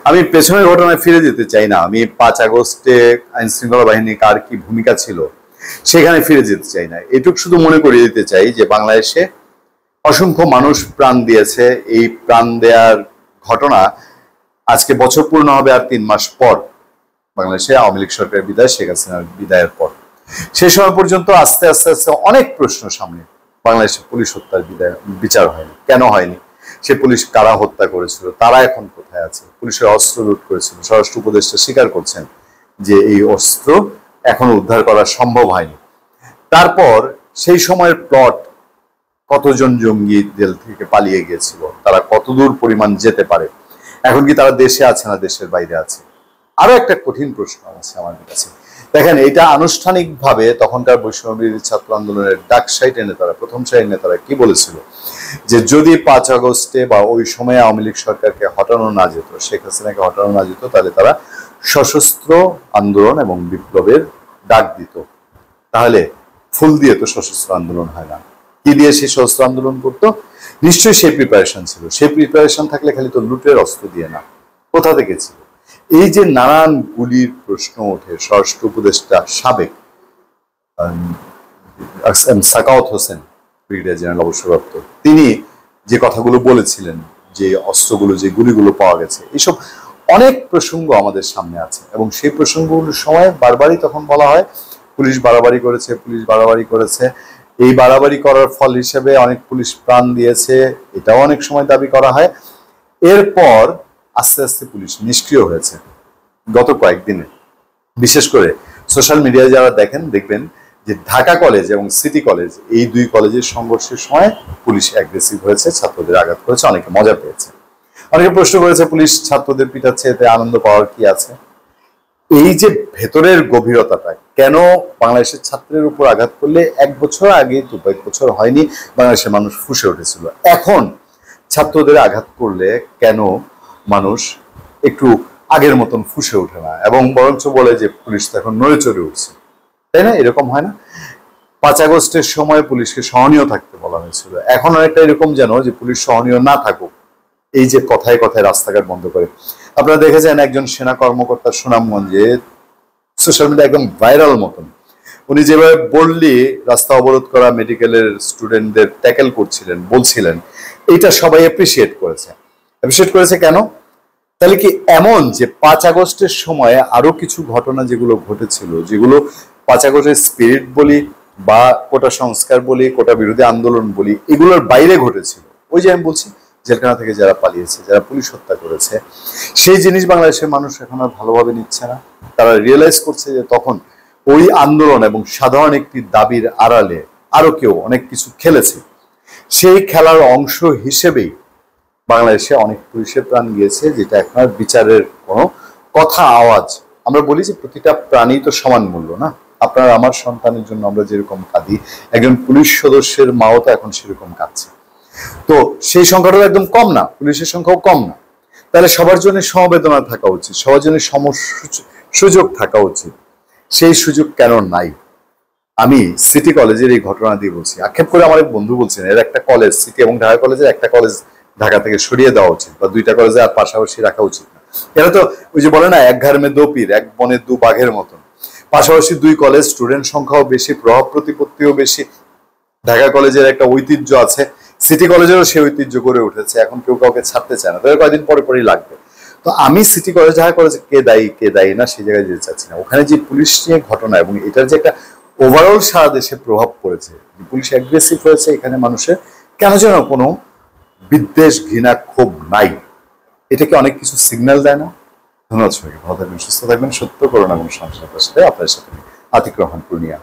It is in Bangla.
আমি পেছনের ঘটনায় ফিরে যেতে চাই না। আমি 5 আগস্টে আইন শৃঙ্খলা বাহিনী কার কি ভূমিকা ছিল সেখানে ফিরে যেতে চাই না। এটুকু শুধু মনে করিয়ে দিতে চাই যে বাংলাদেশে অসংখ্য মানুষ প্রাণ দিয়েছে। এই প্রাণ দেওয়ার ঘটনা আজকে বছর পূর্ণ হবে আর 3 মাস পর, বাংলাদেশে আওয়ামী লীগ সরকারের বিদায়, শেখ হাসিনার বিদায়ের পর। সেই সময় পর্যন্ত আস্তে আস্তে আস্তে অনেক প্রশ্ন সামনে। বাংলাদেশে পুলিশ হত্যার বিচার হয়নি, কেন হয়নি? সে পুলিশ কারা হত্যা করেছিল, তারা এখন কোথায় আছে? পুলিশের অস্ত্র লুট করেছিল, স্বরাষ্ট্র উপদেষ্টা স্বীকার করছেন যে এই অস্ত্র এখনো উদ্ধার করা সম্ভব হয়নি। তারপর সেই সময়ের প্লট, কতজন জঙ্গি জেল থেকে পালিয়ে গিয়েছিল, তারা কতদূর পরিমাণ যেতে পারে, এখন কি তারা দেশে আছে না দেশের বাইরে আছে? আরো একটা কঠিন প্রশ্ন আছে আমাদের কাছে। দেখেন, এটা আনুষ্ঠানিকভাবে তখনকার বৈষম্যবিরোধী ছাত্র আন্দোলনের ডাক সাইটের নেতারা, প্রথম সারির নেতারা কি বলেছিল, যে যদি 5 আগস্টে বা ওই সময়ে আওয়ামী লীগ সরকারকে হটানো না যেত, শেখ হাসিনাকে হটানো না যেত, তাহলে তারা সশস্ত্র আন্দোলন এবং বিপ্লবের ডাক দিত। তাহলে ফুল দিয়ে তো সশস্ত্র আন্দোলন হয় না, কি দিয়ে সে সশস্ত্র আন্দোলন করতো? নিশ্চয়ই সেই প্রিপারেশন ছিল। সেই প্রিপারেশন থাকলে খালি তো লুটের অস্ত্র দিয়ে না, কোথা থেকে ছিল? এই যে নানান গুলির প্রশ্ন ওঠে, স্বরাষ্ট্র উপদেষ্টা সাবেক সাকাওয়াত হোসেন, ব্রিগেডিয়ার জেনারেল অবসরপ্রাপ্ত, তিনি যে কথাগুলো বলেছিলেন, যে অস্ত্রগুলো, যে গুলিগুলো পাওয়া গেছে, এইসব অনেক প্রসঙ্গ আমাদের সামনে আছে। এবং সেই প্রসঙ্গগুলোর সময় বারবারই তখন বলা হয় পুলিশ বাড়াবাড়ি করেছে, পুলিশ বাড়াবাড়ি করেছে। এই বাড়াবাড়ি করার ফল হিসেবে অনেক পুলিশ প্রাণ দিয়েছে, এটাও অনেক সময় দাবি করা হয়। এরপর আস্তে আস্তে পুলিশ নিষ্ক্রিয় হয়েছে গত কয়েকদিনে। বিশেষ করে সোশ্যাল মিডিয়ায় যারা দেখবেন যে ঢাকা কলেজ এবং সিটি কলেজ, এই 2 কলেজের সংঘর্ষের সময় পুলিশ অ্যাগ্রেসিভ হয়েছে, ছাত্রদের আঘাত করেছে, অনেকে মজা পেয়েছে। অনেকে প্রশ্ন করেছে পুলিশ ছাত্রদের পিটাচ্ছে, এতে আনন্দ পাওয়ার কি আছে? এই যে ভেতরের গভীরতাটা, কেন বাংলাদেশের ছাত্রের উপর আঘাত করলে 1 বছর আগে, 2 বছর হয়নি, বাংলাদেশের মানুষ ফুঁসে উঠেছিল, এখন ছাত্রদের আঘাত করলে কেন মানুষ একটু আগের মতন ফুঁসে ওঠে না, এবং বরঞ্চ বলে যে পুলিশ তো এখন নড়ে চড়ে উঠছে, তাই না? এরকম হয় না? 5 আগস্টের সময় পুলিশকে সহনীয় থাকতে বলা হয়েছিল, এখন অনেকটা এরকম যেন যে পুলিশ সহনীয় না থাকুক, এই যে কথায় কথায় রাস্তাঘাট বন্ধ করে। আপনারা দেখেছেন একজন সেনা কর্মকর্তা সুনামগঞ্জে সোশ্যাল মিডিয়া একদম ভাইরাল মতন, উনি যেভাবে বললি রাস্তা অবরোধ করা মেডিকেলের স্টুডেন্টদের ট্যাকেল করছিলেন, বলছিলেন, এটা সবাই অ্যাপ্রিসিয়েট করেছে। কেন? তাহলে কি এমন যে 5 আগস্টের সময় আরো কিছু ঘটনা যেগুলো ঘটেছিল, যেগুলো 5 আগস্টের স্পিরিট বলি বা কোটা সংস্কার বলি, কোটা বিরোধী আন্দোলন বলি, এগুলোর বাইরে ঘটেছিল? ওই যে আমি বলছি, জেলখানা থেকে যারা পালিয়েছে, যারা পুলিশ হত্যা করেছে, সেই জিনিস বাংলাদেশের মানুষ এখন আর ভালোভাবে নিচ্ছে না। তারা রিয়েলাইজ করছে যে তখন ওই আন্দোলন এবং সাধারণ একটি দাবির আড়ালে আরো কেউ অনেক কিছু খেলেছে। সেই খেলার অংশ হিসেবেই বাংলাদেশে অনেক পুলিশের প্রাণ গিয়েছে, যেটা এখন আর বিচারের কোনো কথা, আওয়াজ। আমরা বলি যে প্রতিটা প্রাণী তো সমান মূল্য না। আপনার আমার সন্তানের জন্য আমরা যেরকম কাঁদি, একজন পুলিশ সদস্যের মাও তো এখন সেরকম কাঁদছে। তো সেই সংখ্যাটা একদম কম না, পুলিশের সংখ্যাও কম না। তাহলে সবার জন্য সমবেদনা থাকা উচিত, সবার জন্য সুযোগ থাকা উচিত। সেই সুযোগ কেন নাই? আমি সিটি কলেজের এই ঘটনা দিয়ে বলছি, আক্ষেপ করে আমার এক বন্ধু বলছেন এর একটা কলেজ, সিটি এবং ঢাকা কলেজের একটা কলেজ ঢাকা থেকে সরিয়ে দেওয়া উচিত, বা 2টা কলেজে আর পাশাপাশি রাখা উচিত না। এরা তো ওই যে বলে না, এক ঘর মে 2 পীর, এক বনে 2 বাঘের মতন। পাশাপাশি 2 কলেজ, স্টুডেন্ট সংখ্যাও বেশি, প্রভাব প্রতিপত্তিও বেশি। ঢাকা কলেজের একটা ঐতিহ্য আছে, সিটি কলেজেরও সেই ঐতিহ্য গড়ে উঠেছে, এখন কেউ কাউকে ছাড়তে চায় না, তাদের কয়েকদিন পরে পরেই লাগবে। তো আমি সিটি কলেজ, ঢাকা কলেজে কে দায়ী না সেই জায়গায় যেতে চাচ্ছি না। ওখানে যে পুলিশ নিয়ে ঘটনা এবং এটার যে একটা ওভারঅল সারা দেশে প্রভাব পড়েছে, পুলিশ অ্যাগ্রেসিভ হয়েছে, এখানে মানুষের কেন যেন কোনো বিদ্বেষ, ঘৃণা, ক্ষোভ নাই। এটাকে অনেক কিছু সিগন্যাল দেয় না? ধন্যবাদ সবাইকে, ভালো থাকবেন, সুস্থ থাকবেন। সত্য করোনা এবং সন্ত্রাসের সাথে আপনাদের সাথে আতিক রহমান পূর্ণিয়া।